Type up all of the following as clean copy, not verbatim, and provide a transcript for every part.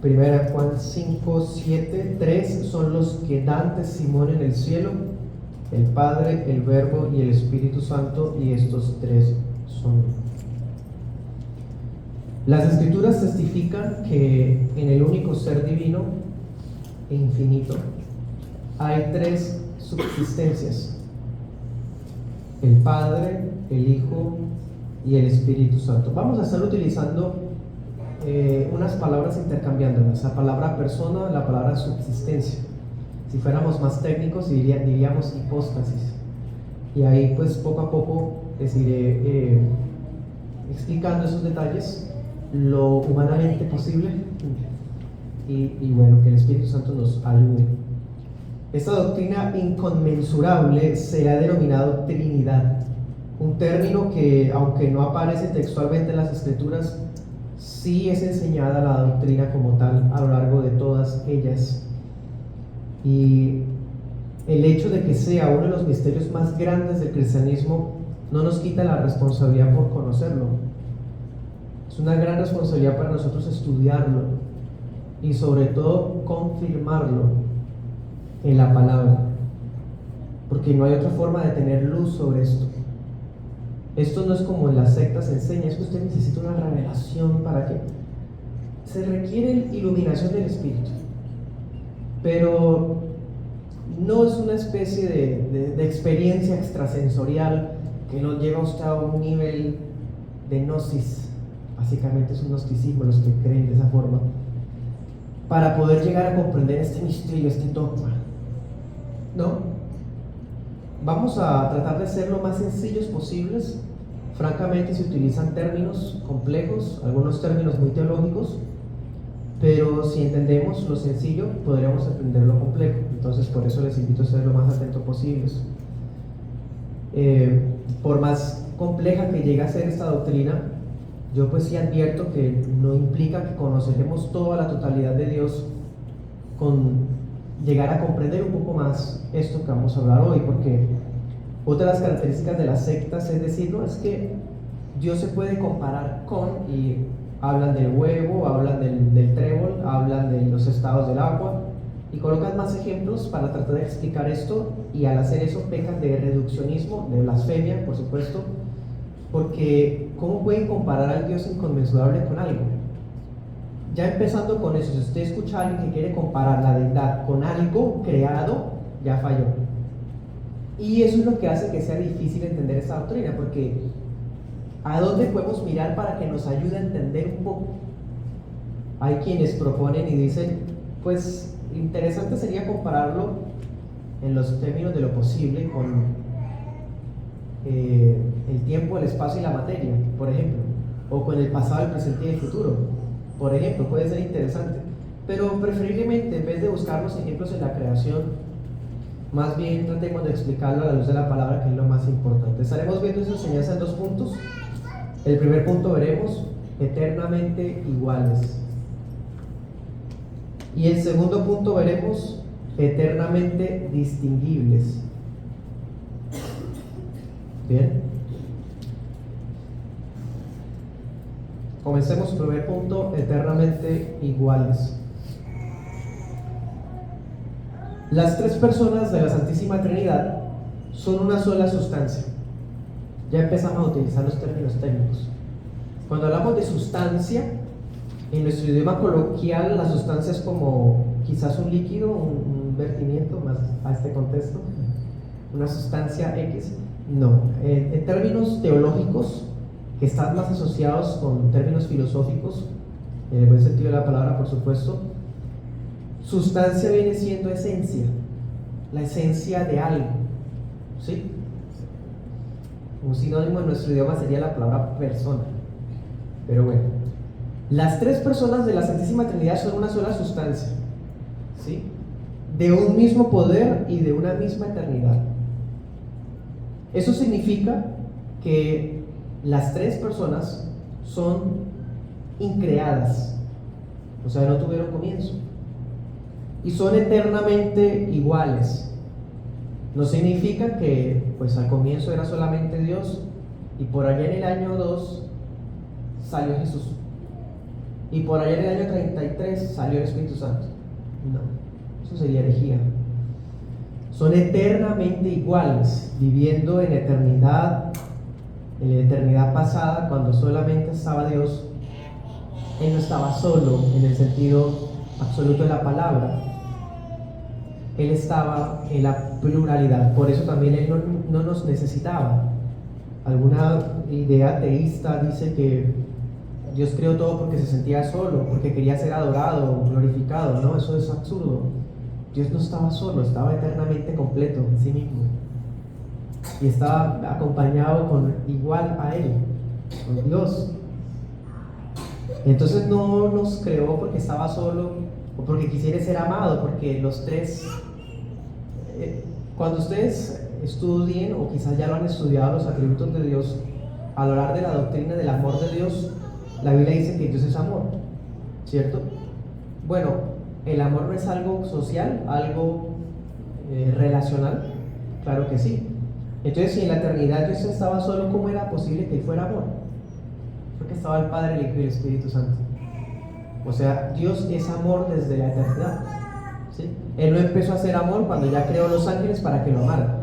Primera Juan 5, 7, 3 son los que dan testimonio en el cielo, el Padre, el Verbo y el Espíritu Santo, y estos tres son uno. Las Escrituras testifican que en el único ser divino e infinito hay tres subsistencias: el Padre, el Hijo y el Espíritu Santo. Vamos a estar utilizando unas palabras intercambiándolas: la palabra persona, la palabra subsistencia. Si fuéramos más técnicos diríamos hipóstasis, y ahí pues poco a poco les iré explicando esos detalles lo humanamente posible, y bueno, que el Espíritu Santo nos ayude. Esta doctrina inconmensurable se ha denominado Trinidad, un término que, aunque no aparece textualmente en las Escrituras, sí es enseñada la doctrina como tal a lo largo de todas ellas. Y el hecho de que sea uno de los misterios más grandes del cristianismo no nos quita la responsabilidad por conocerlo. Es una gran responsabilidad para nosotros estudiarlo y sobre todo confirmarlo en la palabra, porque no hay otra forma de tener luz sobre esto. Esto no es como en las sectas se enseña, es que usted necesita una revelación para que se requiere iluminación del Espíritu, pero no es una especie de experiencia extrasensorial que nos lleva a usted a un nivel de gnosis. Básicamente es un gnosticismo los que creen de esa forma, para poder llegar a comprender este misterio, este dogma. No, vamos a tratar de ser lo más sencillos posibles. Francamente se utilizan términos complejos, algunos términos muy teológicos, pero si entendemos lo sencillo podremos entender lo complejo. Entonces por eso les invito a ser lo más atentos posibles. Por más compleja que llegue a ser esta doctrina, yo pues sí advierto que no implica que conoceremos toda la totalidad de Dios con llegar a comprender un poco más esto que vamos a hablar hoy, porque otra de las características de las sectas es decir, no, es que Dios se puede comparar con, y hablan del huevo, hablan del trébol, hablan de los estados del agua, y colocan más ejemplos para tratar de explicar esto, y al hacer eso pecan de reduccionismo, de blasfemia, por supuesto, porque ¿cómo pueden comparar al Dios inconmensurable con algo? Ya empezando con eso, si usted escucha a alguien que quiere comparar la deidad con algo creado, ya falló. Y eso es lo que hace que sea difícil entender esta doctrina, porque ¿a dónde podemos mirar para que nos ayude a entender un poco? Hay quienes proponen y dicen, pues interesante sería compararlo en los términos de lo posible con el tiempo, el espacio y la materia, por ejemplo, o con el pasado, el presente y el futuro, por ejemplo. Puede ser interesante, pero preferiblemente en vez de buscar los ejemplos en la creación, más bien tratemos de explicarlo a la luz de la palabra, que es lo más importante. Estaremos viendo esa enseñanza en dos puntos. El primer punto veremos eternamente iguales, y el segundo punto veremos eternamente distinguibles. Bien, comencemos. Primer punto, eternamente iguales. Las tres personas de la Santísima Trinidad son una sola sustancia. Ya empezamos a utilizar los términos técnicos. Cuando hablamos de sustancia, en nuestro idioma coloquial, la sustancia es como quizás un líquido, un vertimiento más a este contexto, una sustancia X. No, en términos teológicos, que están más asociados con términos filosóficos, en el buen sentido de la palabra, por supuesto, sustancia viene siendo esencia, la esencia de algo, ¿sí? Un sinónimo en nuestro idioma sería la palabra persona. Pero bueno, las tres personas de la Santísima Trinidad son una sola sustancia, ¿sí? De un mismo poder y de una misma eternidad. Eso significa que las tres personas son increadas, o sea, no tuvieron comienzo, y son eternamente iguales. No significa que pues al comienzo era solamente Dios y por allá en el año 2 salió Jesús. y por allá en el año 33 salió el Espíritu Santo. No, eso sería herejía. Son eternamente iguales, viviendo en la eternidad pasada, cuando solamente estaba Dios. Él no estaba solo en el sentido absoluto de la palabra. Él estaba en la pluralidad, por eso también Él no nos necesitaba. Alguna idea ateísta dice que Dios creó todo porque se sentía solo, porque quería ser adorado, glorificado. No, eso es absurdo. Dios no estaba solo, estaba eternamente completo en sí mismo. Y estaba acompañado igual a Él, con Dios. Entonces no nos creó porque estaba solo o porque quisiera ser amado, porque los tres, cuando ustedes estudien, o quizás ya lo han estudiado, los atributos de Dios, al hablar de la doctrina del amor de Dios, la Biblia dice que Dios es amor, ¿cierto? Bueno, ¿el amor no es algo social, algo relacional? Claro que sí. Entonces, si en la eternidad Dios estaba solo, ¿cómo era posible que Él fuera amor? Porque estaba el Padre, el Hijo y el Espíritu Santo. O sea, Dios es amor desde la eternidad, ¿sí? Él no empezó a ser amor cuando ya creó los ángeles para que lo amaran,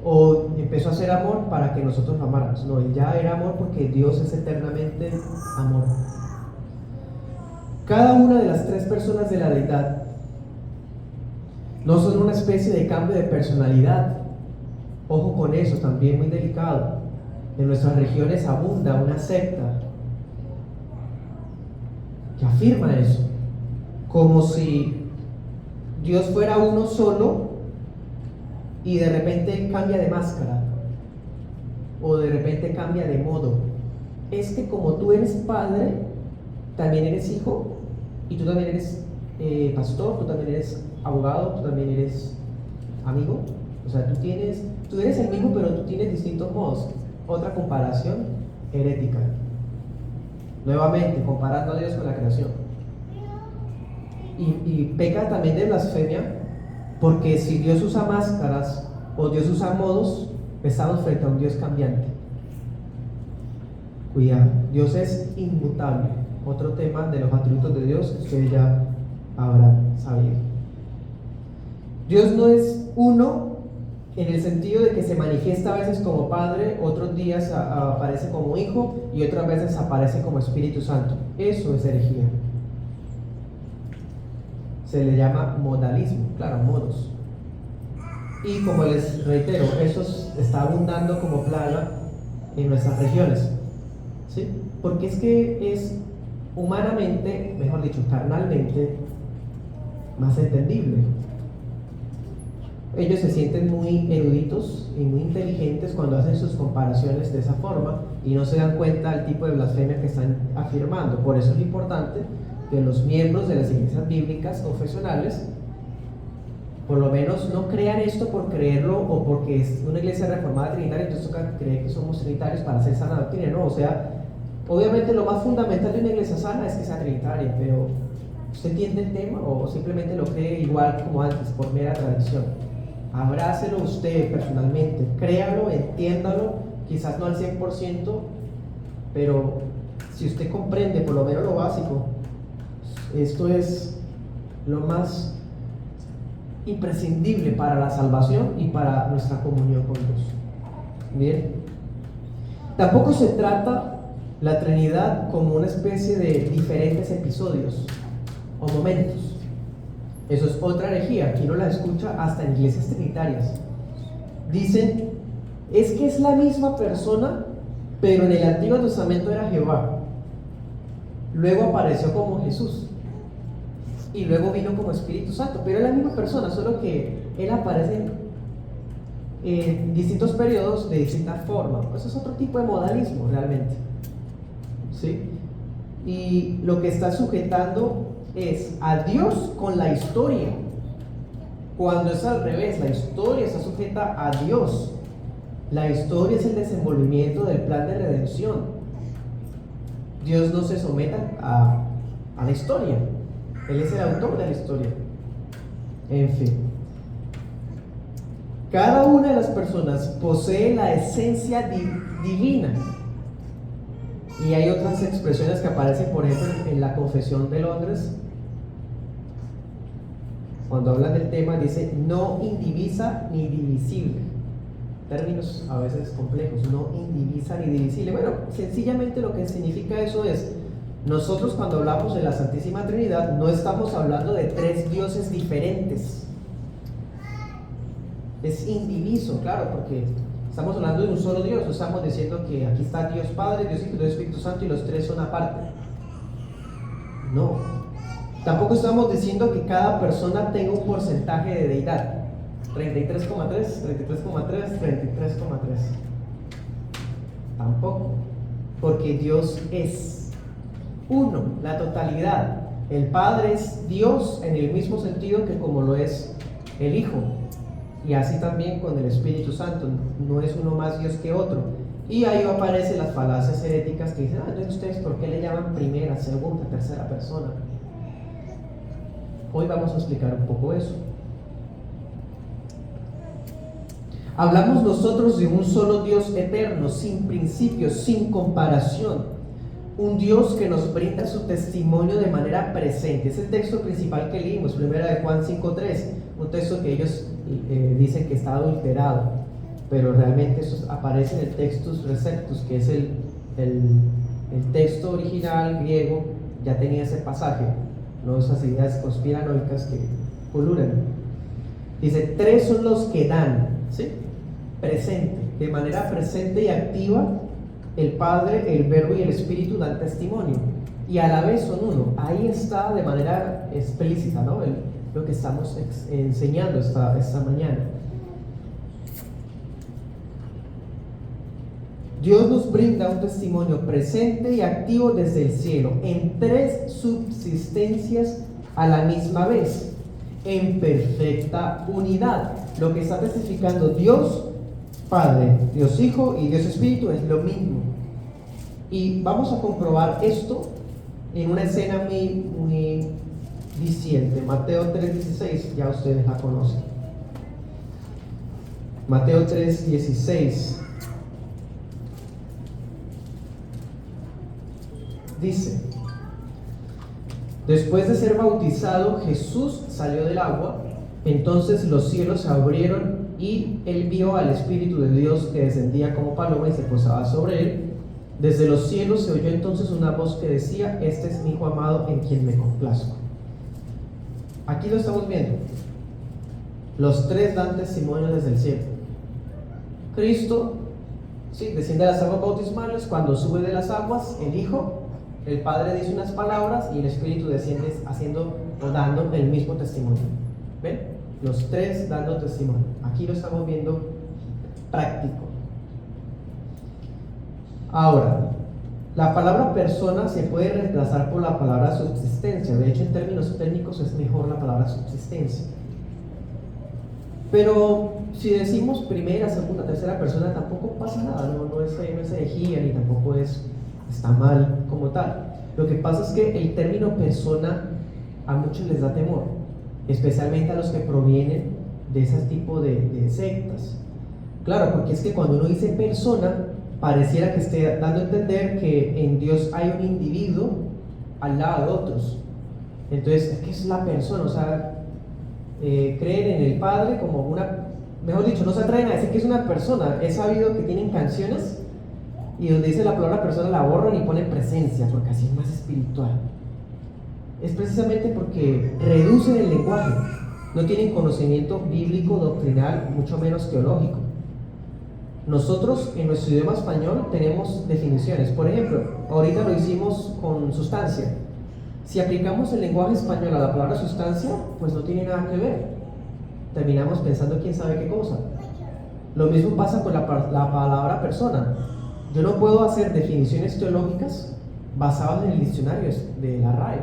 o empezó a ser amor para que nosotros lo amáramos. No, Él ya era amor porque Dios es eternamente amor. Cada una de las tres personas de la deidad no son una especie de cambio de personalidad. Ojo con eso, también muy delicado. En nuestras regiones abunda una secta que afirma eso, como si Dios fuera uno solo y de repente cambia de máscara, o de repente cambia de modo. Es que como tú eres padre, también eres hijo, y tú también eres pastor, tú también eres abogado, tú también eres amigo. O sea, tú eres el mismo, pero tú tienes distintos modos. Otra comparación herética. Nuevamente, comparando a Dios con la creación. Y peca también de blasfemia, porque si Dios usa máscaras o Dios usa modos, estamos frente a un Dios cambiante. Cuidado, Dios es inmutable. Otro tema de los atributos de Dios que ustedes ya habrán sabido. Dios no es uno en el sentido de que se manifiesta a veces como Padre, otros días aparece como Hijo y otras veces aparece como Espíritu Santo. Eso es herejía. Se le llama modalismo, claro, modos. Y como les reitero, eso está abundando como plaga en nuestras regiones, ¿sí? Porque es que es humanamente, mejor dicho, carnalmente, más entendible. Ellos se sienten muy eruditos y muy inteligentes cuando hacen sus comparaciones de esa forma y no se dan cuenta del tipo de blasfemia que están afirmando. Por eso es importante que los miembros de las iglesias bíblicas confesionales por lo menos no crean esto por creerlo o porque es una iglesia reformada trinitaria, entonces toca creer que somos trinitarios para hacer sana doctrina. No, o sea, obviamente lo más fundamental de una iglesia sana es que sea trinitaria, pero ¿usted entiende el tema o simplemente lo cree igual como antes por mera tradición? Abrácelo usted personalmente, créalo, entiéndalo, quizás no al 100%, pero si usted comprende por lo menos lo básico, esto es lo más imprescindible para la salvación y para nuestra comunión con Dios. Bien, tampoco se trata la Trinidad como una especie de diferentes episodios o momentos. Eso es otra herejía, aquí no la escucha hasta en iglesias trinitarias. Dicen, es que es la misma persona, pero en el Antiguo Testamento era Jehová, luego apareció como Jesús y luego vino como Espíritu Santo, pero es la misma persona, solo que Él aparece en distintos periodos de distinta forma. Eso es otro tipo de modalismo realmente, ¿sí? Y lo que está sujetando es a Dios con la historia, cuando es al revés. La historia está sujeta a Dios. La historia es el desenvolvimiento del plan de redención. Dios no se somete a la historia, Él es el autor de la historia. En fin, cada una de las personas posee la esencia divina. Y hay otras expresiones que aparecen, por ejemplo, en la Confesión de Londres. Cuando hablan del tema, dice no indivisa ni divisible. Términos a veces complejos, no indivisa ni divisible. Bueno, sencillamente lo que significa eso es, nosotros cuando hablamos de la Santísima Trinidad, no estamos hablando de tres dioses diferentes. Es indiviso, claro, porque estamos hablando de un solo Dios. No estamos diciendo que aquí está Dios Padre, Dios Hijo y Dios Espíritu Santo y los tres son aparte. No. Tampoco estamos diciendo que cada persona tenga un porcentaje de deidad. 33,3, 33,3, 33,3. Tampoco. Porque Dios es uno, la totalidad. El Padre es Dios en el mismo sentido que como lo es el Hijo. Y así también con el Espíritu Santo. No es uno más Dios que otro. Y ahí aparecen las falacias heréticas que dicen, entonces ustedes ¿por qué le llaman primera, segunda, tercera persona? Hoy vamos a explicar un poco eso. Hablamos nosotros de un solo Dios eterno, sin principios, sin comparación. Un Dios que nos brinda su testimonio de manera presente. Es el texto principal que leímos, 1 de Juan 5:3, un texto que ellos dicen que está adulterado, pero realmente eso aparece en el Textus Receptus, que es el texto original griego, ya tenía ese pasaje, no esas ideas conspiranoicas que pululan. Dice, tres son los que dan, ¿sí? Presente, de manera presente y activa, el Padre, el Verbo y el Espíritu dan testimonio, y a la vez son uno. Ahí está de manera explícita, ¿no? Lo que estamos enseñando esta mañana. Dios nos brinda un testimonio presente y activo desde el cielo, en tres subsistencias a la misma vez, en perfecta unidad. Lo que está testificando Dios Padre, Dios Hijo y Dios Espíritu es lo mismo. Y vamos a comprobar esto en una escena muy diciente. Mateo 3:16, ya ustedes la conocen. Mateo 3:16 dice: después de ser bautizado, Jesús salió del agua. Entonces los cielos se abrieron y él vio al Espíritu de Dios que descendía como paloma y se posaba sobre él. Desde los cielos se oyó entonces una voz que decía: este es mi Hijo amado en quien me complazco. Aquí lo estamos viendo. Los tres dan testimonio desde el cielo. Cristo, sí, desciende de las aguas bautismales. Cuando sube de las aguas, el Hijo, el Padre dice unas palabras y el Espíritu desciende haciendo o dando el mismo testimonio. ¿Ven? Los tres dando testimonio. Aquí lo estamos viendo práctico. Ahora, la palabra persona se puede reemplazar por la palabra subsistencia. De hecho, en términos técnicos es mejor la palabra subsistencia. Pero si decimos primera, segunda, tercera persona, tampoco pasa nada. No es herejía ni tampoco está mal como tal. Lo que pasa es que el término persona a muchos les da temor, especialmente a los que provienen de ese tipo de sectas. Claro, porque es que cuando uno dice persona, pareciera que esté dando a entender que en Dios hay un individuo al lado de otros. Entonces, ¿qué es la persona? O sea, creen en el Padre como una, mejor dicho, no se atreven a decir que es una persona. He sabido que tienen canciones y donde dice la palabra persona la borran y ponen presencia, porque así es más espiritual. Es precisamente porque reducen el lenguaje, no tienen conocimiento bíblico, doctrinal, mucho menos teológico. Nosotros en nuestro idioma español tenemos definiciones. Por ejemplo, ahorita lo hicimos con sustancia. Si aplicamos el lenguaje español a la palabra sustancia, pues no tiene nada que ver. Terminamos pensando quién sabe qué cosa. Lo mismo pasa con la palabra persona. Yo no puedo hacer definiciones teológicas basadas en el diccionario de la RAE,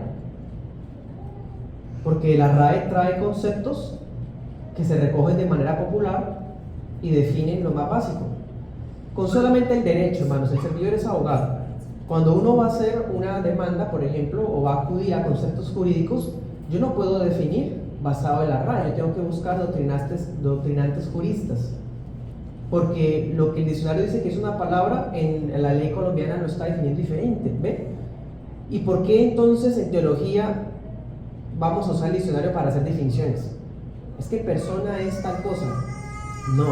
porque la RAE trae conceptos que se recogen de manera popular y definen lo más básico. Con solamente el derecho, hermanos, el servidor es abogado. Cuando uno va a hacer una demanda, por ejemplo, o va a acudir a conceptos jurídicos, yo no puedo definir basado en la RAE, yo tengo que buscar doctrinantes juristas. porque lo que el diccionario dice que es una palabra, en la ley colombiana lo está definiendo diferente, ¿ve? ¿Y por qué entonces en teología vamos a usar el diccionario para hacer definiciones? Es que persona es tal cosa. No,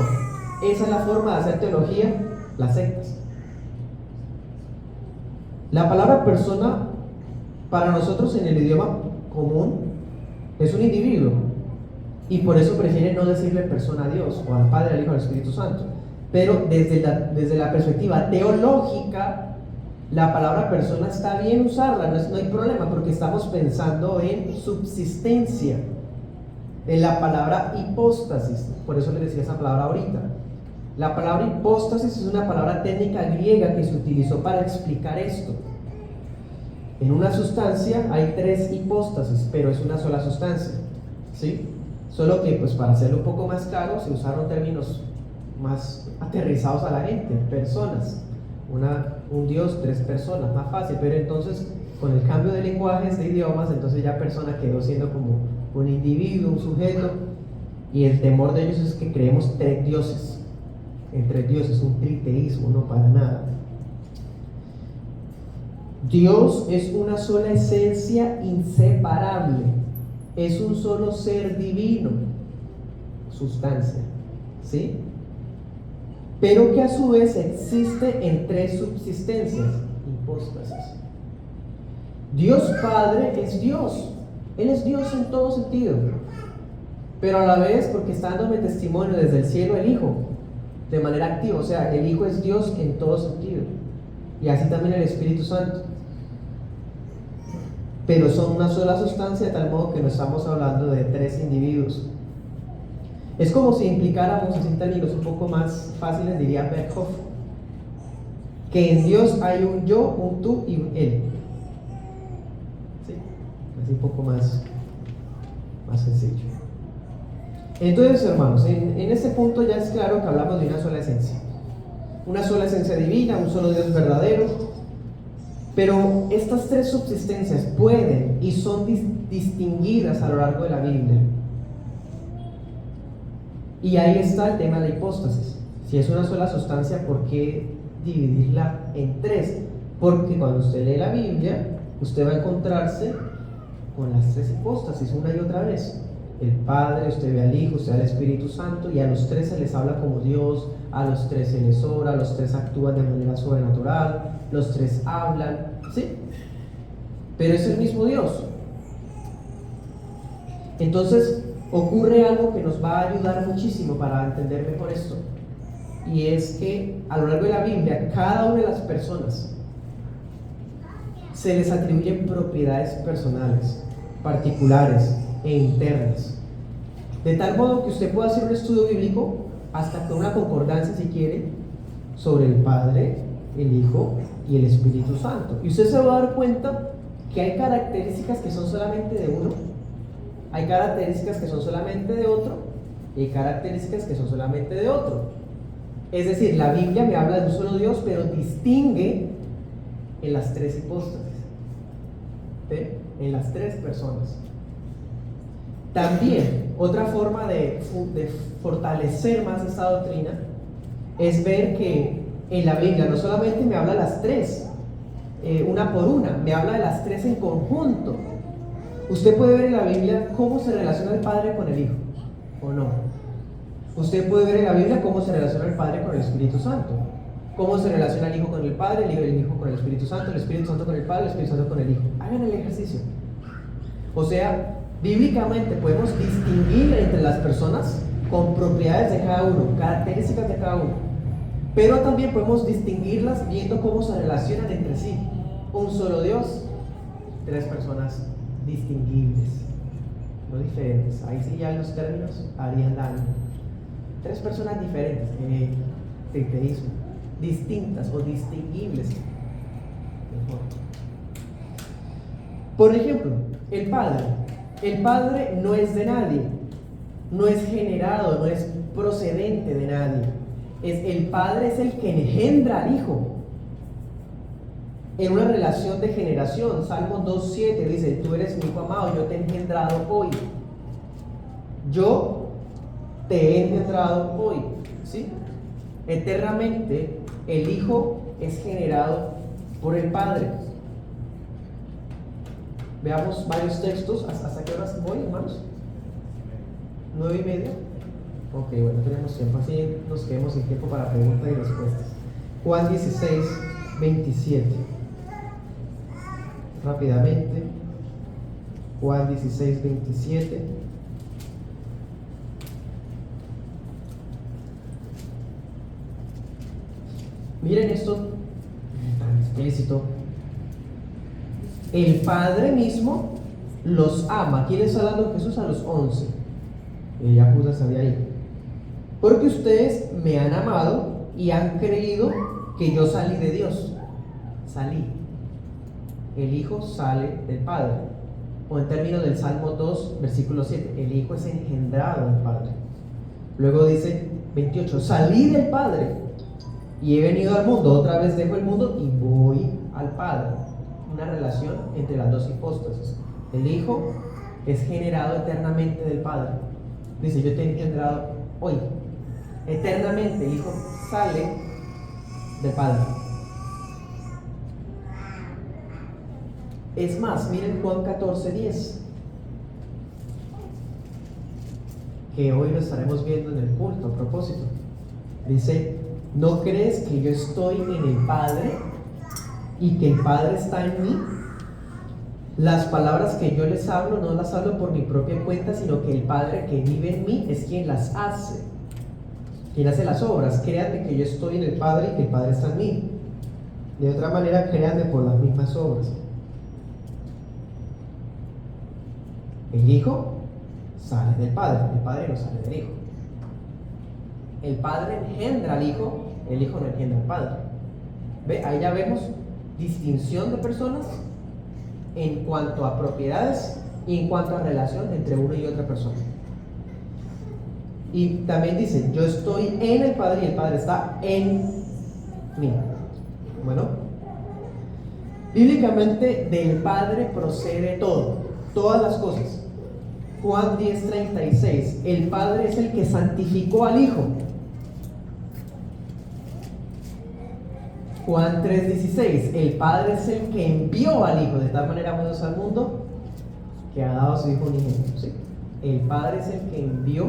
esa es la forma de hacer teología, las sectas. La palabra persona para nosotros en el idioma común es un individuo, y por eso prefieren no decirle persona a Dios o al Padre, al Hijo, al Espíritu Santo. Pero desde la perspectiva teológica, la palabra persona está bien usarla, no hay problema, porque estamos pensando en subsistencia, en la palabra hipóstasis. Por eso les decía esa palabra ahorita. La palabra hipóstasis es una palabra técnica griega que se utilizó para explicar esto. En una sustancia hay tres hipóstasis, pero es una sola sustancia, ¿sí? Solo que, pues, para hacerlo un poco más claro, se usaron términos más aterrizados a la gente: personas, un Dios, tres personas, más fácil. Pero entonces, con el cambio de lenguajes, de idiomas, entonces ya persona quedó siendo como un individuo, un sujeto, y el temor de ellos es que creemos tres dioses, entre dioses, un triteísmo, no para nada. Dios es una sola esencia inseparable, es un solo ser divino, sustancia, ¿sí? Pero que a su vez existe en tres subsistencias, hipóstasis. Dios Padre es Dios, Él es Dios en todo sentido, pero a la vez, porque está dándome testimonio desde el cielo, el Hijo, de manera activa, o sea, el Hijo es Dios en todo sentido, y así también el Espíritu Santo. Pero son una sola sustancia, de tal modo que no estamos hablando de tres individuos. Es como si implicáramos, así en términos un poco más fáciles, diría Berkhoff, que en Dios hay un yo, un tú y un él. ¿Sí? Así un poco más sencillo. Entonces, hermanos, en este punto ya es claro que hablamos de una sola esencia divina, un solo Dios verdadero. Pero estas tres subsistencias pueden y son distinguidas a lo largo de la Biblia. Y ahí está el tema de la hipóstasis. Si es una sola sustancia, ¿por qué dividirla en tres? Porque cuando usted lee la Biblia, usted va a encontrarse con las tres hipóstasis una y otra vez. El Padre, usted ve al Hijo, usted ve al Espíritu Santo, y a los tres se les habla como Dios, a los tres se les ora, a los tres actúan de manera sobrenatural, los tres hablan, ¿sí? Pero es el mismo Dios. Entonces ocurre algo que nos va a ayudar muchísimo para entender mejor esto, y es que a lo largo de la Biblia, cada una de las personas se les atribuyen propiedades personales, particulares e internas, de tal modo que usted pueda hacer un estudio bíblico, hasta con una concordancia si quiere, sobre el Padre, el Hijo y el Espíritu Santo, y usted se va a dar cuenta que hay características que son solamente de uno, hay características que son solamente de otro, y hay características que son solamente de otro. Es decir, la Biblia me habla de un solo Dios, pero distingue en las tres hipóstasis, ¿sí? En las tres personas. También, otra forma de fortalecer más esta doctrina es ver que en la Biblia no solamente me habla de las tres, una por una, me habla de las tres en conjunto. Usted puede ver en la Biblia cómo se relaciona el Padre con el Hijo, ¿o no? Usted puede ver en la Biblia cómo se relaciona el Padre con el Espíritu Santo, cómo se relaciona el Hijo con el Padre, el Hijo con el Espíritu Santo Santo con el Padre, el Espíritu Santo con el Hijo. Hagan el ejercicio. O sea, bíblicamente podemos distinguir entre las personas con propiedades de cada uno, características de cada uno, pero también podemos distinguirlas viendo cómo se relacionan entre sí. Un solo Dios, tres personas distinguibles, no diferentes. Ahí sí ya los términos harían daño. Tres personas diferentes, triteísmo, distintas o distinguibles. Mejor. Por ejemplo, el Padre no es de nadie, no es generado, no es procedente de nadie. El Padre es el que engendra al Hijo en una relación de generación. Salmo 2:7 dice: tú eres mi Hijo amado, yo te he engendrado hoy. Yo te he engendrado hoy, ¿sí? eternamente el Hijo es generado por el Padre. Veamos varios textos. ¿Hasta qué horas voy, hermanos? 9:30. Ok, bueno, tenemos tiempo, así nos quedemos sin tiempo para preguntas y respuestas. Juan 16:27. Rápidamente. Juan 16:27. Miren esto tan explícito. El Padre mismo los ama. ¿Quién está hablando Jesús? A los 11. Ya Judas sabía ahí. Porque ustedes me han amado y han creído que yo salí de Dios. Salí. El Hijo sale del Padre. O en términos del Salmo 2, versículo 7, el Hijo es engendrado del Padre. Luego dice 28, salí del Padre y he venido al mundo. Otra vez dejo el mundo y voy al Padre. Una relación entre las dos hipóstasis. El Hijo es generado eternamente del Padre. Dice, yo te he engendrado hoy. Eternamente el Hijo sale del Padre. Es más, miren Juan 14:10, que hoy lo estaremos viendo en el culto a propósito. Dice, ¿no crees que yo estoy en el Padre y que el Padre está en mí? Las palabras que yo les hablo no las hablo por mi propia cuenta, sino que el Padre que vive en mí es quien las hace, quien hace las obras. Créanme que yo estoy en el Padre y que el Padre está en mí. De otra manera, créanme por las mismas obras. El Hijo sale del Padre, el Padre no sale del Hijo. El Padre engendra al Hijo, el Hijo no engendra al Padre. ¿Ve? Ahí ya vemos distinción de personas en cuanto a propiedades y en cuanto a relación entre una y otra persona. Y también dice, yo estoy en el Padre y el Padre está en mí. Bueno, bíblicamente del Padre procede todo, todas las cosas. Juan 10:36, el Padre es el que santificó al Hijo. Juan 3:16, el Padre es el que envió al Hijo. De tal manera amó Dios al mundo que ha dado a su Hijo unigénito. ¿Sí? El Padre es el que envió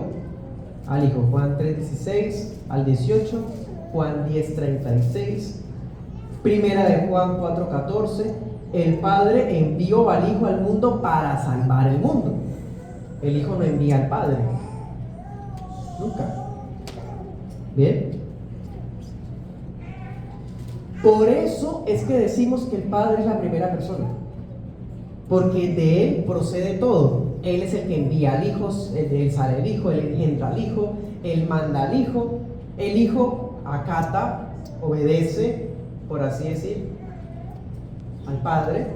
al Hijo. Juan 3:16 al 18, Juan 10:36, Primera de Juan 4:14, el Padre envió al Hijo al mundo para salvar el mundo. El Hijo no envía al Padre. Nunca. ¿Bien? Por eso es que decimos que el Padre es la primera persona. Porque de Él procede todo. Él es el que envía al Hijo, de Él sale el Hijo, Él engendra al Hijo, Él manda al Hijo. El Hijo acata, obedece, por así decir, al Padre.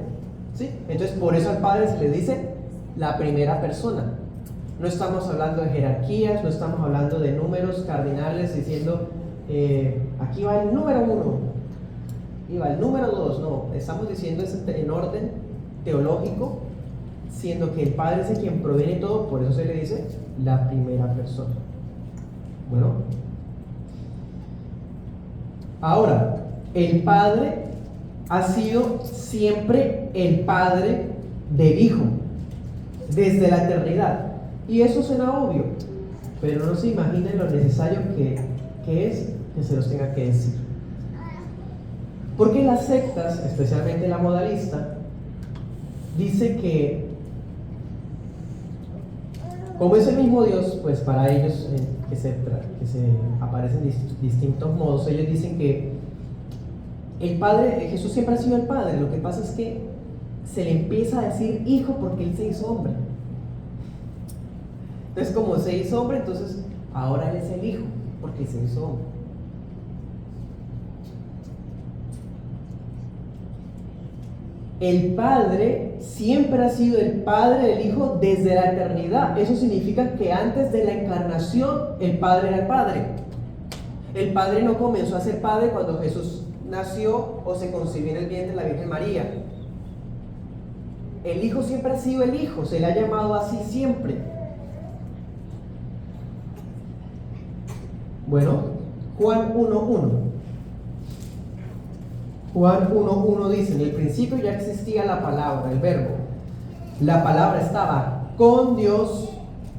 ¿Sí? Entonces por eso al Padre se le dice la primera persona. No estamos hablando de jerarquías, no estamos hablando de números cardinales diciendo aquí va el número 1 y va el número 2. No, estamos diciendo eso en orden teológico, siendo que el Padre es el quien proviene todo, por eso se le dice la primera persona. Bueno, ahora, el Padre ha sido siempre el Padre del Hijo, desde la eternidad. Y eso suena obvio, pero no se imaginen lo necesario que es que se los tenga que decir. Porque las sectas, especialmente la modalista, dice que como es el mismo Dios, pues para ellos que se aparecen distintos modos, ellos dicen que el Padre, Jesús siempre ha sido el Padre. Lo que pasa es que se le empieza a decir Hijo porque Él se hizo hombre. Entonces, como se hizo hombre, entonces ahora Él es el Hijo porque se hizo hombre. El Padre siempre ha sido el Padre del Hijo desde la eternidad. Eso significa que antes de la encarnación el Padre era el Padre. El Padre no comenzó a ser Padre cuando Jesús nació o se concibió en el vientre de la Virgen María. El Hijo siempre ha sido el Hijo, se le ha llamado así siempre. Bueno, Juan 1:1. Juan 1:1 dice: en el principio ya existía la palabra, el verbo. La palabra estaba con Dios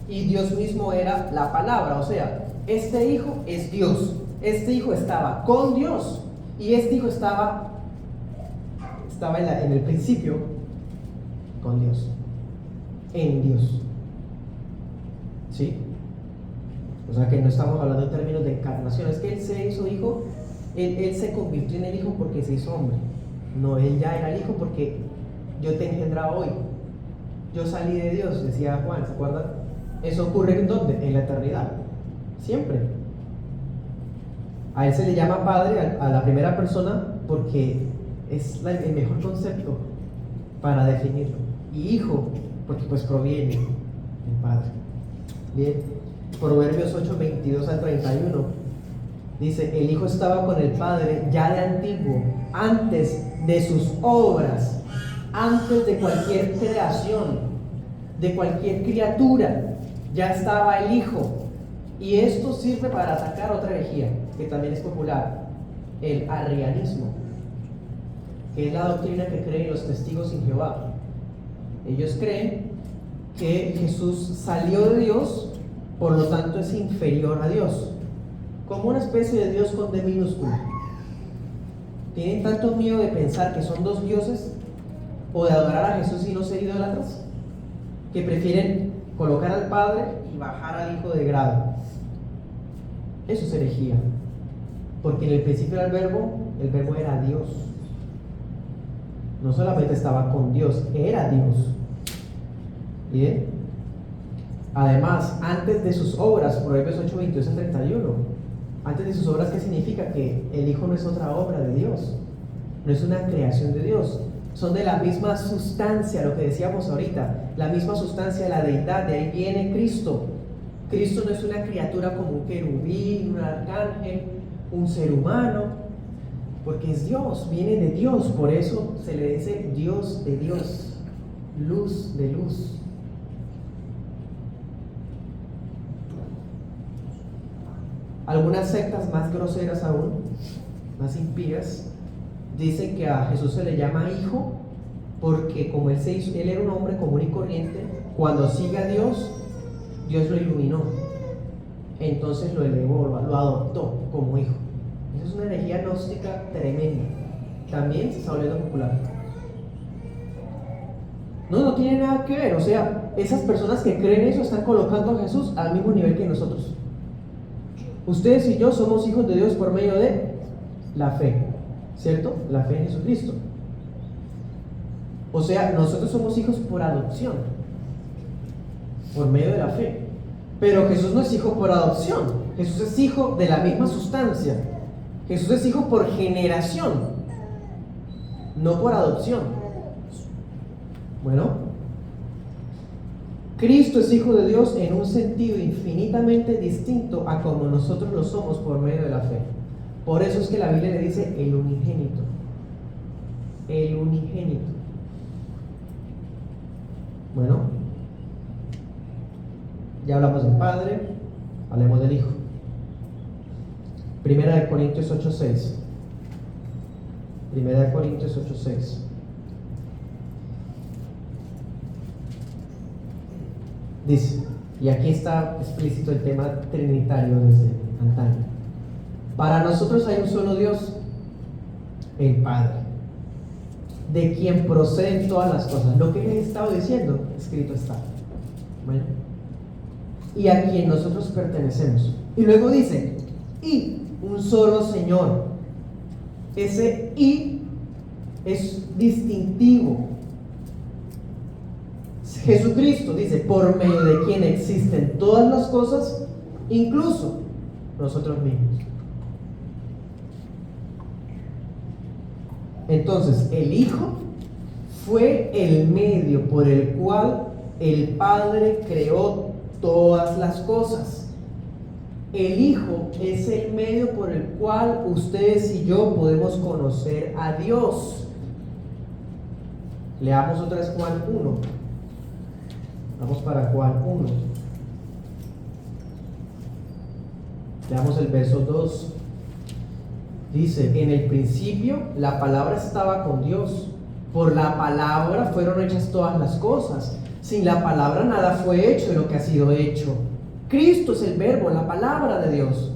y Dios mismo era la palabra. O sea, este hijo es Dios. Este hijo estaba con Dios y este hijo estaba en el principio con Dios, en Dios. ¿Sí? O sea que no estamos hablando en términos de encarnación. Es que él se hizo hijo, él se convirtió en el hijo porque se hizo hombre. No, él ya era el hijo porque yo te engendraba hoy. Yo salí de Dios, decía Juan, ¿se acuerdan? Eso ocurre ¿en dónde? En la eternidad. Siempre. A él se le llama padre a la primera persona porque es el mejor concepto para definirlo. Y hijo, porque pues proviene del padre. Bien. Proverbios 8:22 al 31 dice: el hijo estaba con el padre ya de antiguo, antes de sus obras, antes de cualquier creación, de cualquier criatura, ya estaba el hijo. Y esto sirve para atacar otra herejía que también es popular, el arrianismo, que es la doctrina que creen los testigos en Jehová. Ellos creen que Jesús salió de Dios, por lo tanto es inferior a Dios, como una especie de Dios con D minúscula. ¿Tienen tanto miedo de pensar que son dos dioses o de adorar a Jesús y no ser idólatras, que prefieren colocar al Padre y bajar al Hijo de grado? Eso es herejía, porque en el principio era el verbo era Dios. No solamente estaba con Dios, era Dios. ¿Bien? Además, antes de sus obras, Proverbios 8:22 al 31, antes de sus obras, ¿qué significa? Que el Hijo no es otra obra de Dios, no es una creación de Dios, son de la misma sustancia, lo que decíamos ahorita, la misma sustancia de la deidad. De ahí viene Cristo. Cristo no es una criatura como un querubín, un arcángel, un ser humano, porque es Dios, viene de Dios. Por eso se le dice Dios de Dios, luz de luz. Algunas sectas más groseras aún, más impías, dicen que a Jesús se le llama hijo porque como él era un hombre común y corriente, cuando sigue a Dios, Dios lo iluminó, entonces lo elevó, lo adoptó como hijo. Esa es una herejía gnóstica tremenda, también se está volviendo popular. No tiene nada que ver. O sea, esas personas que creen eso están colocando a Jesús al mismo nivel que nosotros. Ustedes y yo somos hijos de Dios por medio de la fe, ¿cierto? La fe en Jesucristo. O sea, nosotros somos hijos por adopción, por medio de la fe. Pero Jesús no es hijo por adopción. Jesús es hijo de la misma sustancia. Jesús es hijo por generación, no por adopción. Bueno, Cristo es hijo de Dios en un sentido infinitamente distinto a como nosotros lo somos por medio de la fe. Por eso es que la Biblia le dice el unigénito. El unigénito. Bueno, ya hablamos del Padre, hablemos del Hijo. Primera de Corintios 8:6. Primera de Corintios 8:6. Dice, y aquí está explícito el tema trinitario desde antaño. Para nosotros hay un solo Dios, el Padre, de quien proceden todas las cosas. Lo que les he estado diciendo, escrito está. Bueno, y a quien nosotros pertenecemos. Y luego dice, y un solo Señor. Ese y es distintivo. Jesucristo dice, por medio de quien existen todas las cosas, incluso nosotros mismos. Entonces, el Hijo fue el medio por el cual el Padre creó todas las cosas. El Hijo es el medio por el cual ustedes y yo podemos conocer a Dios. Leamos otra vez Juan 1. Vamos para Juan 1. Leamos el verso 2 Dice, en el principio la palabra estaba con Dios. Por la palabra fueron hechas todas las cosas. Sin la palabra nada fue hecho de lo que ha sido hecho. Cristo es el verbo, la palabra de Dios.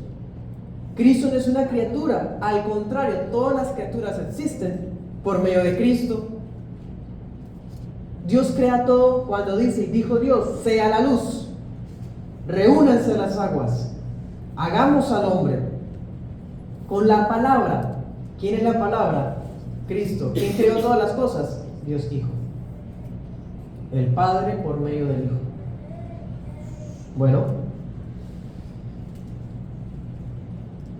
Cristo no es una criatura, al contrario, todas las criaturas existen por medio de Cristo. Dios crea todo cuando dijo Dios, sea la luz, reúnanse las aguas, hagamos al hombre. Con la palabra. ¿Quién es la palabra? Cristo. ¿Quién creó todas las cosas? Dios Hijo. El Padre por medio del Hijo. Bueno,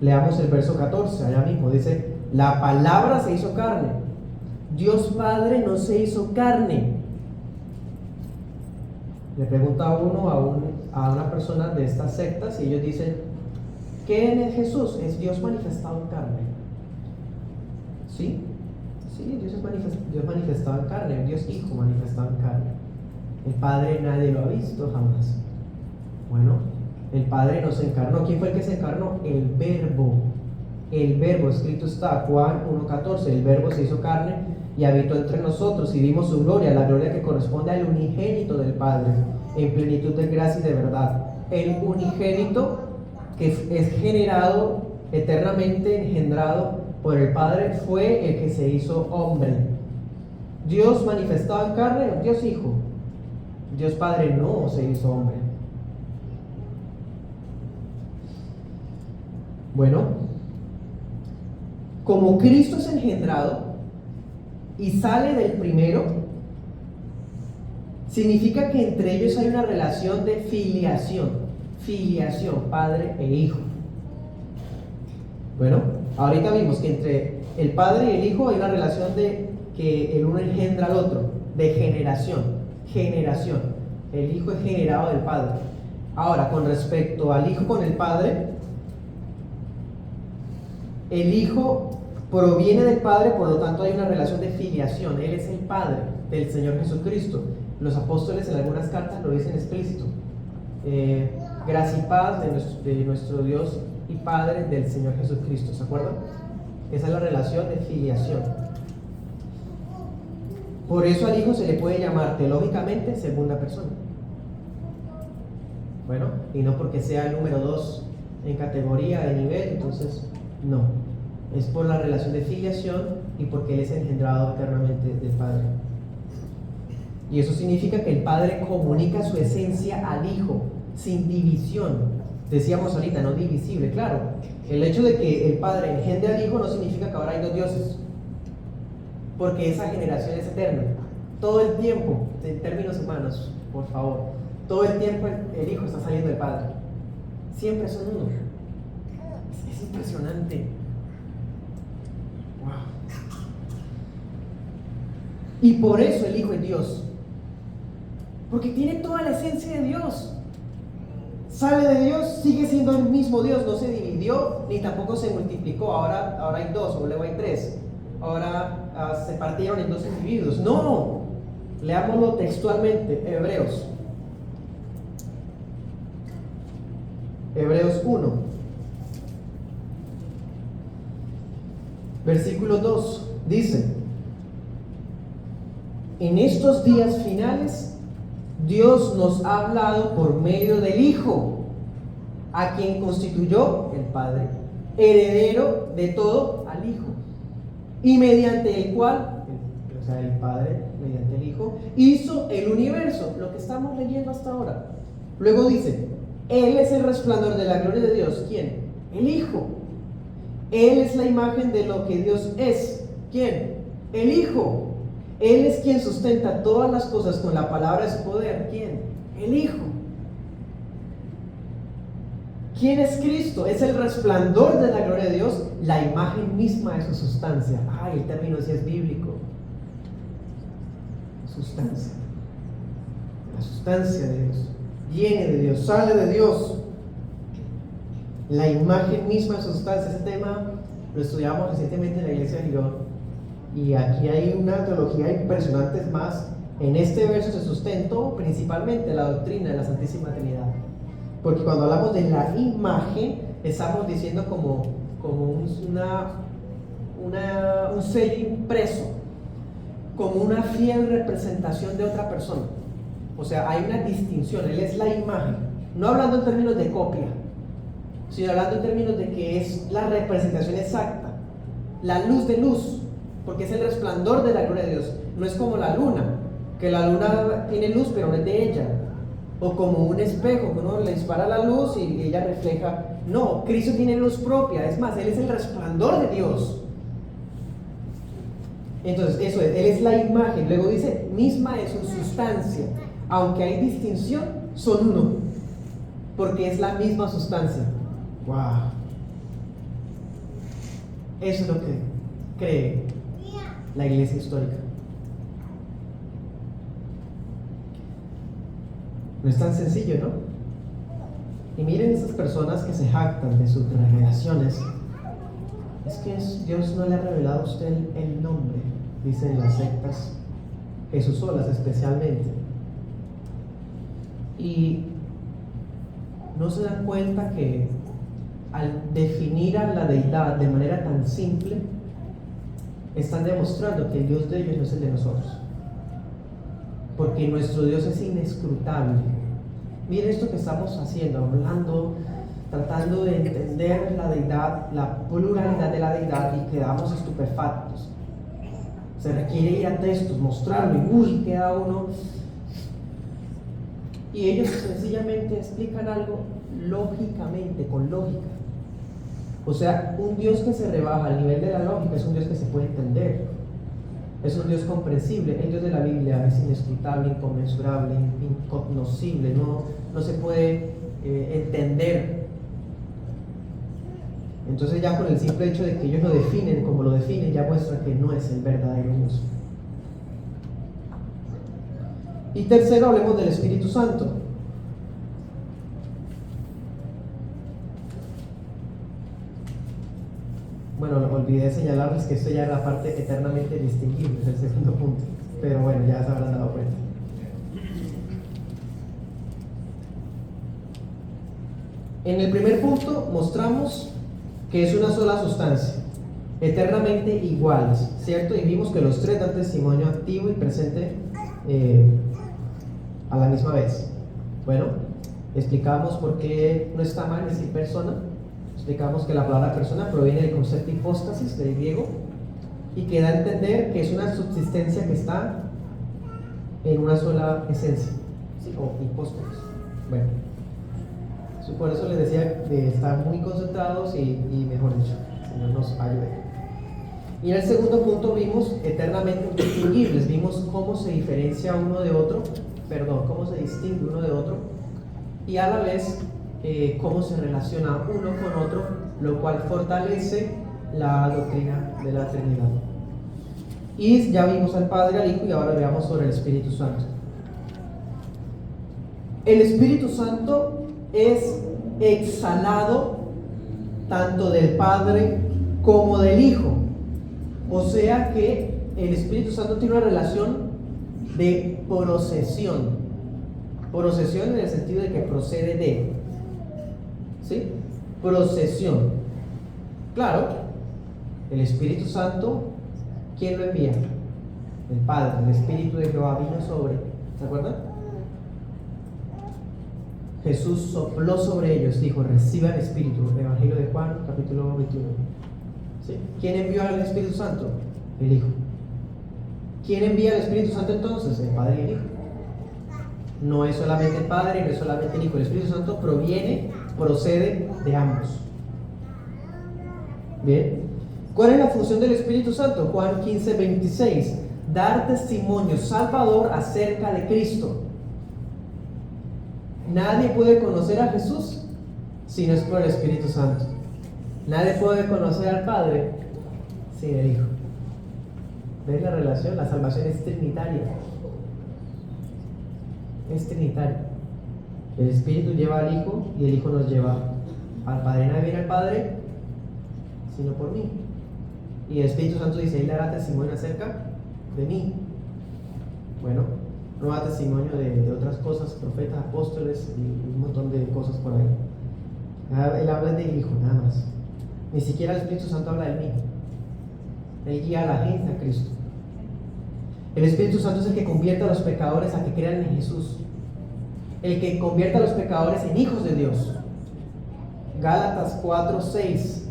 leamos el verso 14, allá mismo. Dice, la palabra se hizo carne. Dios Padre no se hizo carne. Le pregunta uno a una persona de estas sectas y ellos dicen, ¿qué es Jesús? Es Dios manifestado en carne. ¿Sí? Sí, Dios manifestado en carne, Dios Hijo manifestado en carne. El Padre nadie lo ha visto jamás. Bueno, el Padre no se encarnó. ¿Quién fue el que se encarnó? El Verbo. El Verbo, escrito está, Juan 1:14, el Verbo se hizo carne y habitó entre nosotros y vimos su gloria, la gloria que corresponde al unigénito del Padre, en plenitud de gracia y de verdad. El unigénito que es generado, eternamente engendrado por el Padre, fue el que se hizo hombre. Dios manifestado en carne, Dios Hijo. Dios Padre no se hizo hombre. Bueno, como Cristo es engendrado y sale del primero, significa que entre ellos hay una relación de filiación, Padre e Hijo. Bueno, ahorita vimos que entre el Padre y el Hijo hay una relación de que el uno engendra al otro, de generación. El Hijo es generado del Padre. Ahora, con respecto al Hijo con el Padre, el Hijo proviene del Padre, por lo tanto hay una relación de filiación. Él es el Padre del Señor Jesucristo. Los apóstoles en algunas cartas lo dicen explícito. Gracia y paz de nuestro Dios y Padre del Señor Jesucristo. ¿Se acuerdan? Esa es la relación de filiación. Por eso al Hijo se le puede llamar teológicamente segunda persona. Bueno, y no porque sea el número 2 en categoría, de nivel, entonces no. Es por la relación de filiación y porque Él es engendrado eternamente del Padre. Y eso significa que el Padre comunica su esencia al Hijo, sin división. Decíamos ahorita, no divisible, claro. El hecho de que el Padre engendre al Hijo no significa que ahora hay dos dioses, porque esa generación es eterna. Todo el tiempo, en términos humanos, por favor, todo el tiempo el Hijo está saliendo del Padre. Siempre son uno. Es impresionante. Wow. Y por eso el Hijo es Dios, porque tiene toda la esencia de Dios. Sale de Dios, sigue siendo el mismo Dios, no se dividió ni tampoco se multiplicó. Ahora hay dos, o luego hay tres. Ahora se partieron en dos individuos. No, leámoslo textualmente. Hebreos 1, versículo 2 dice: en estos días finales Dios nos ha hablado por medio del Hijo, a quien constituyó el Padre, heredero de todo al Hijo, y mediante el cual, o sea, el Padre, mediante el Hijo, hizo el universo, lo que estamos leyendo hasta ahora. Luego dice, Él es el resplandor de la gloria de Dios. ¿Quién? El Hijo. Él es la imagen de lo que Dios es. ¿Quién? El Hijo. Él es quien sustenta todas las cosas con la palabra de su poder. ¿Quién? El Hijo. ¿Quién es Cristo? Es el resplandor de la gloria de Dios, la imagen misma de su sustancia. El término sí es bíblico. Sustancia. La sustancia de Dios. Viene de Dios, sale de Dios. La imagen misma de su sustancia. Ese tema lo estudiamos recientemente en la iglesia de Girón. Y aquí hay una teología impresionante. Es más, en este verso se sustentó principalmente la doctrina de la Santísima Trinidad. Porque cuando hablamos de la imagen, estamos diciendo como un sello impreso como una fiel representación de otra persona. O sea, hay una distinción, Él es la imagen, no hablando en términos de copia, sino hablando en términos de que es la representación exacta, la luz de luz, porque es el resplandor de la gloria de Dios. No es como la luna, que la luna tiene luz pero no es de ella, o como un espejo que uno le dispara la luz y ella refleja. No, Cristo tiene luz propia, es más, Él es el resplandor de Dios. Entonces, eso es, Él es la imagen. Luego dice, misma es su sustancia. Aunque hay distinción, son uno, porque es la misma sustancia. ¡Wow! Eso es lo que cree la iglesia histórica. No es tan sencillo, ¿no? Y miren esas personas que se jactan de sus revelaciones. Es que Dios no le ha revelado a usted el nombre, dicen las sectas, Jesús solas especialmente. Y no se dan cuenta que al definir a la deidad de manera tan simple, están demostrando que el Dios de ellos no es el de nosotros, porque nuestro Dios es inescrutable. Miren esto que estamos haciendo, hablando, tratando de entender la deidad, la pluralidad de la deidad, y quedamos estupefactos. Se requiere ir a textos, mostrarlo, y queda uno. Y ellos sencillamente explican algo lógicamente, con lógica. O sea, un Dios que se rebaja al nivel de la lógica es un Dios que se puede entender, es un Dios comprensible. El Dios de la Biblia es inescrutable, inconmensurable, incognoscible, no se puede entender. Entonces ya con el simple hecho de que ellos lo definen como lo definen, ya muestra que no es el verdadero Dios. Y tercero, hablemos del Espíritu Santo. Bueno, olvidé señalarles que esto ya era la parte eternamente distinguible, es el segundo punto, pero bueno, ya se habrán dado cuenta. En el primer punto mostramos que es una sola sustancia, eternamente iguales, ¿cierto? Y vimos que los tres dan testimonio activo y presente a la misma vez. Bueno, explicamos por qué no está mal decir persona. Explicamos que la palabra persona proviene del concepto hipóstasis del griego y que da a entender que es una subsistencia que está en una sola esencia, ¿sí? O hipóstasis. Bueno, por eso les decía de estar muy concentrados y mejor dicho, Señor nos ayude. Y en el segundo punto vimos eternamente indistinguibles, vimos cómo se diferencia uno de otro, cómo se distingue uno de otro, y a la vez cómo se relaciona uno con otro, lo cual fortalece la doctrina de la Trinidad. Y ya vimos al Padre, al Hijo, y ahora veamos sobre el Espíritu Santo. El Espíritu Santo es exhalado tanto del Padre como del Hijo. O sea que el Espíritu Santo tiene una relación de procesión. Procesión en el sentido de que procede de. ¿Sí? Procesión. Claro, el Espíritu Santo, ¿quién lo envía? El Padre. El Espíritu de Jehová vino sobre. ¿Se acuerdan? Jesús sopló sobre ellos, dijo, reciban Espíritu. Evangelio de Juan, capítulo 21. ¿Sí? ¿Quién envió al Espíritu Santo? El Hijo. ¿Quién envía al Espíritu Santo entonces? El Padre y el Hijo. No es solamente el Padre, no es solamente el Hijo. El Espíritu Santo procede de ambos. Bien. ¿Cuál es la función del Espíritu Santo? Juan 15:26. Dar testimonio salvador acerca de Cristo. Nadie puede conocer a Jesús si no es por el Espíritu Santo. Nadie puede conocer al Padre sin el Hijo. ¿Ves la relación? La salvación es trinitaria. Es trinitaria. El Espíritu lleva al Hijo y el Hijo nos lleva al Padre. Nadie viene al Padre sino por mí. Y el Espíritu Santo dice, Él dará testimonio acerca de mí. Bueno, no da testimonio de otras cosas, profetas, apóstoles y un montón de cosas por ahí. Él habla del Hijo, nada más. Ni siquiera el Espíritu Santo habla del mí. Él guía a la gente a Cristo. El Espíritu Santo es el que convierte a los pecadores a que crean en Jesús. El que convierte a los pecadores en hijos de Dios. Gálatas 4:6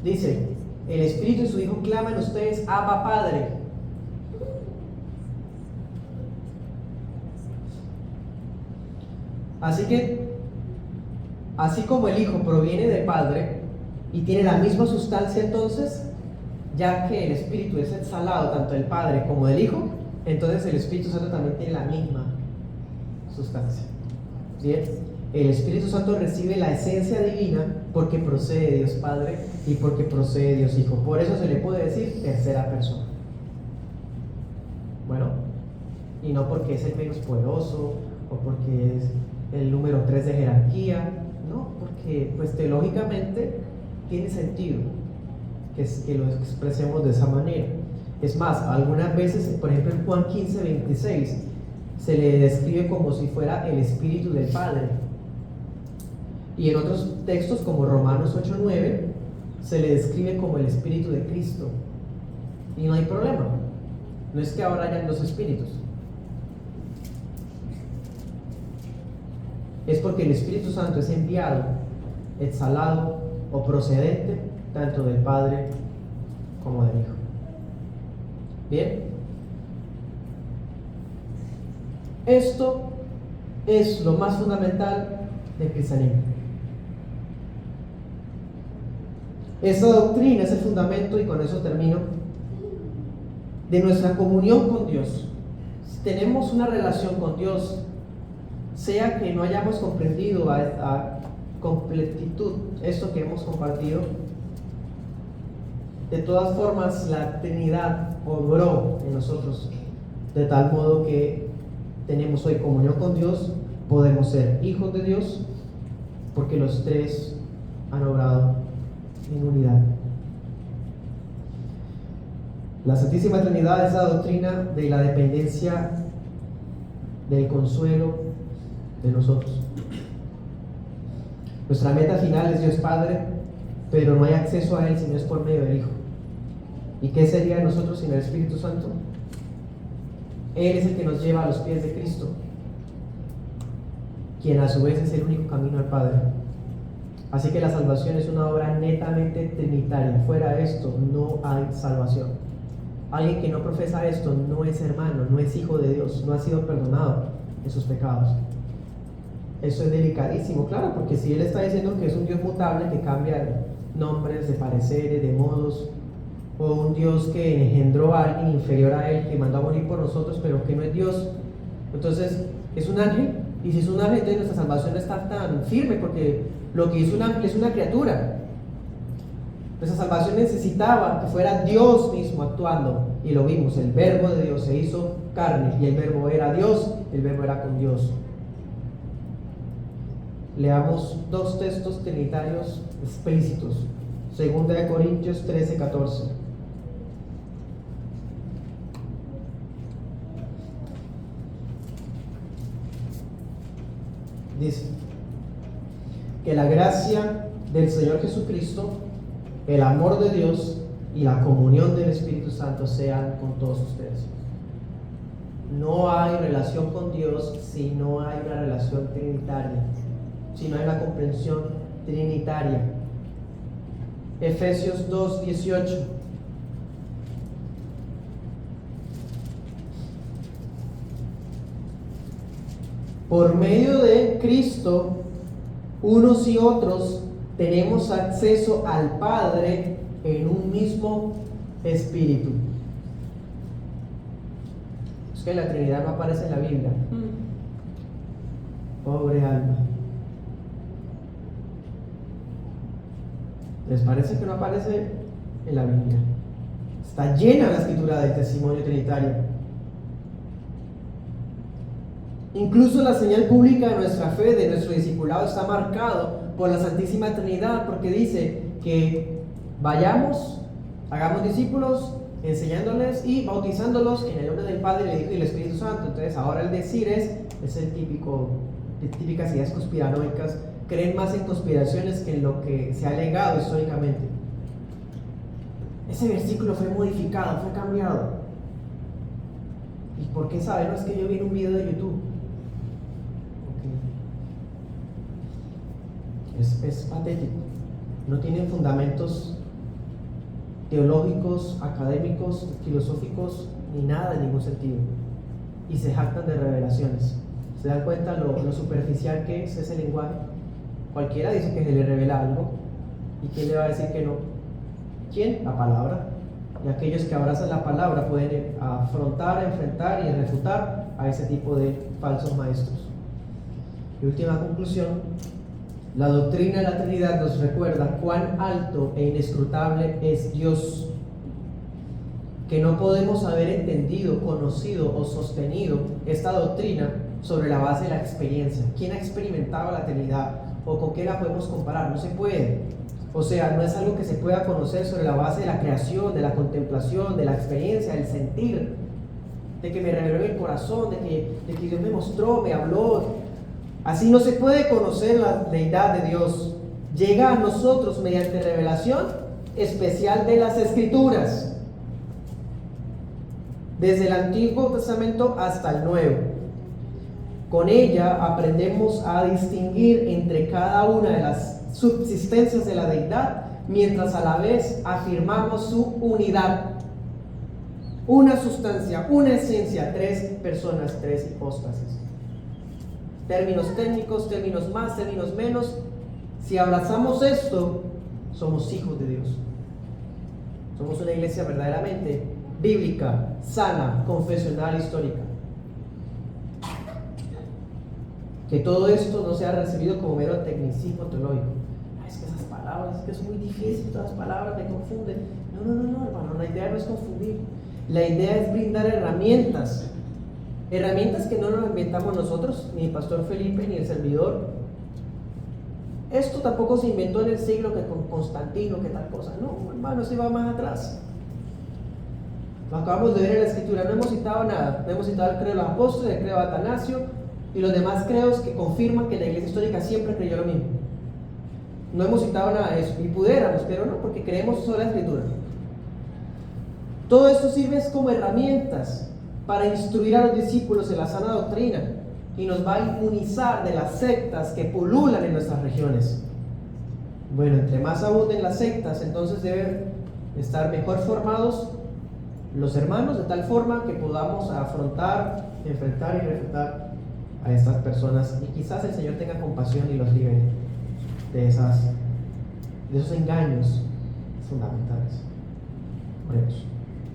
dice: el Espíritu y su Hijo claman en ustedes, Abba Padre. Así que, así como el Hijo proviene del Padre y tiene la misma sustancia, entonces, ya que el Espíritu es exhalado tanto del Padre como del Hijo, entonces el Espíritu Santo también tiene la misma sustancia. ¿Bien? El Espíritu Santo recibe la esencia divina porque procede de Dios Padre y porque procede de Dios Hijo. Por eso se le puede decir tercera persona. Bueno, y no porque es el menos poderoso o porque es el número 3 de jerarquía, no, porque pues teológicamente tiene sentido que lo expresemos de esa manera. Es más, algunas veces, por ejemplo en Juan 15:26, se le describe como si fuera el Espíritu del Padre. Y en otros textos como Romanos 8:9 se le describe como el Espíritu de Cristo. Y no hay problema. No es que ahora hayan dos espíritus. Es porque el Espíritu Santo es enviado, exhalado o procedente tanto del Padre como del Hijo. Bien. Esto es lo más fundamental del cristianismo. Esa doctrina es el fundamento, y con eso termino, de nuestra comunión con Dios. Si tenemos una relación con Dios, sea que no hayamos comprendido a completitud esto que hemos compartido, de todas formas la Trinidad obró en nosotros de tal modo que tenemos hoy comunión con Dios, podemos ser hijos de Dios, porque los tres han obrado en unidad. La Santísima Trinidad es la doctrina de la dependencia del consuelo de nosotros. Nuestra meta final es Dios Padre, pero no hay acceso a Él si no es por medio del Hijo. ¿Y qué sería de nosotros sin el Espíritu Santo? Él es el que nos lleva a los pies de Cristo, quien a su vez es el único camino al Padre. Así que la salvación es una obra netamente trinitaria. Fuera de esto no hay salvación. Alguien que no profesa esto no es hermano, no es hijo de Dios, no ha sido perdonado de sus pecados. Eso es delicadísimo, claro, porque si Él está diciendo que es un Dios mutable, que cambia de nombres, de pareceres, de modos, o un Dios que engendró a alguien inferior a Él, que mandó a morir por nosotros, pero que no es Dios, entonces es un ángel. Y si es un ángel, entonces nuestra salvación no está tan firme, porque lo que hizo un ángel es una criatura. Nuestra salvación necesitaba que fuera Dios mismo actuando, y lo vimos, el verbo de Dios se hizo carne, y el verbo era Dios, el verbo era con Dios. Leamos dos textos trinitarios explícitos. 2 Corintios 13:14. Dice: que la gracia del Señor Jesucristo, el amor de Dios y la comunión del Espíritu Santo sean con todos ustedes. No hay relación con Dios si no hay una relación trinitaria, si no hay una comprensión trinitaria. Efesios 2:18. Por medio de Cristo, unos y otros tenemos acceso al Padre en un mismo espíritu. Es que la Trinidad no aparece en la Biblia. Pobre alma. ¿Les parece que no aparece en la Biblia? Está llena la escritura del testimonio trinitario. Incluso la señal pública de nuestra fe, de nuestro discipulado, está marcado por la Santísima Trinidad, porque dice que vayamos, hagamos discípulos, enseñándoles y bautizándolos en el nombre del Padre, del Hijo y del Espíritu Santo. Entonces ahora el decir es el típicas ideas conspiranoicas. Creen más en conspiraciones que en lo que se ha legado históricamente. ese versículo fue modificado, fue cambiado. ¿Y por qué sabe? No, es que yo vi en un video de YouTube. Okay. Es patético. No tienen fundamentos teológicos, académicos, filosóficos, ni nada en ningún sentido. Y se jactan de revelaciones. ¿Se dan cuenta lo superficial que es ese lenguaje? Cualquiera dice que se le revela algo. ¿Y quién le va a decir que no? ¿Quién? La palabra. Y aquellos que abrazan la palabra pueden afrontar, enfrentar y refutar a ese tipo de falsos maestros. Y última conclusión, la doctrina de la Trinidad nos recuerda cuán alto e inescrutable es Dios, que no podemos haber entendido, conocido o sostenido esta doctrina sobre la base de la experiencia. ¿Quién ha experimentado la Trinidad? ¿O con qué la podemos comparar? No se puede. O sea, no es algo que se pueda conocer sobre la base de la creación, de la contemplación, de la experiencia, del sentir, de que me reveló en el corazón, de que Dios me mostró, me habló. Así no se puede conocer la deidad de Dios. Llega a nosotros mediante revelación especial de las Escrituras, desde el Antiguo Testamento hasta el Nuevo. Con ella aprendemos a distinguir entre cada una de las subsistencias de la deidad, mientras a la vez afirmamos su unidad. Una sustancia, una esencia, tres personas, tres hipóstasis. Términos técnicos, términos más, términos menos. Si abrazamos esto, somos hijos de Dios. Somos una iglesia verdaderamente bíblica, sana, confesional, histórica. Que todo esto no sea recibido como mero tecnicismo teológico. Es que esas palabras, es que son muy difíciles, todas las palabras me confunden. No, hermano, la idea no es confundir. La idea es brindar herramientas que no nos inventamos nosotros, ni el pastor Felipe, ni el servidor. Esto tampoco se inventó en el siglo que con Constantino, que tal cosa. No, hermano, se va más atrás. Lo acabamos de ver en la Escritura, no hemos citado nada. No hemos citado el credo de los apóstoles, el credo de Atanasio y los demás credos que confirman que la iglesia histórica siempre creyó lo mismo. No hemos citado nada de eso, y pudiéramos, pero no, porque creemos solo la Escritura. Todo esto sirve como herramientas para instruir a los discípulos en la sana doctrina y nos va a inmunizar de las sectas que pululan en nuestras regiones. Bueno, entre más abunden las sectas, entonces deben estar mejor formados los hermanos, de tal forma que podamos afrontar, enfrentar y refutar a estas personas, y quizás el Señor tenga compasión y los libere de esos engaños fundamentales. Oremos.